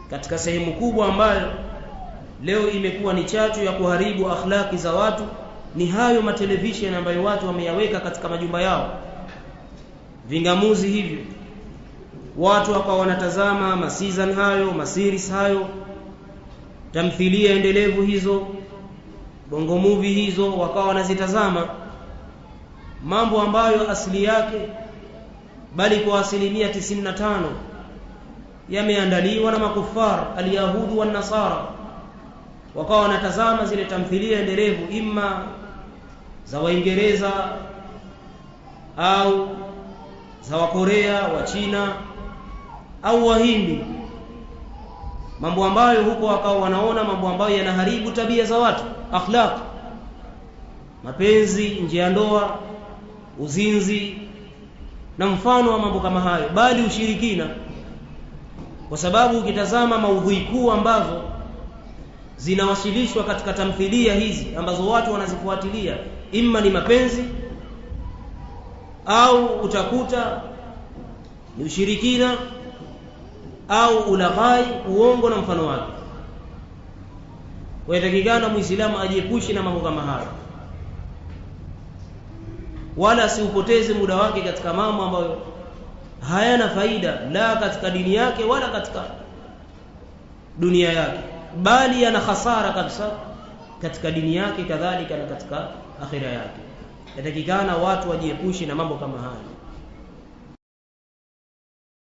katika sehemu kubwa ambayo leo imekuwa ni chachu ya kuharibu akhlaki za watu ni hayo matelevision ambayo watu wameyaweka katika majumba yao. Vingamuzi hivyo watu wakawa wanatazama masizan hayo, maseries hayo, tamthilia endelevu hizo, bongo movie hizo, wakawa wanazitazama, mambo ambayo asili yake bali kwa asilimia 95 yameandaliwa na makufar alyahudu wan nasara. Wakawa wanatazama zile tamthilia endelevu imma za Waingereza au za Wakorea, wa China au Wahindi, mambo ambayo huko wakawa wanaona mambo ambayo yanaharibu tabia za watu, akhlaq, mapenzi nje ya ndoa, uzinzi na mfano wa mambo kama hayo, bali ushirikina. Kwa sababu ukitazama maudhui kuu ambazo zinawasilishwa katika tamthilia hizi ambazo watu wanazifuatilia, imma ni mapenzi au utakuta ni ushirikina au ulaghai, uongo na mfano wake. Watakikana Muislamu ajiepushe na mambo kama hayo, wala siupoteze muda wake katika mambo ambayo hayana faida la katika dini yake wala katika dunia yake, bali yana hasara kabisa katika dini yake kadhalika na katika akhira yake. Yatakikana watu wajiepushe na mambo kama haya.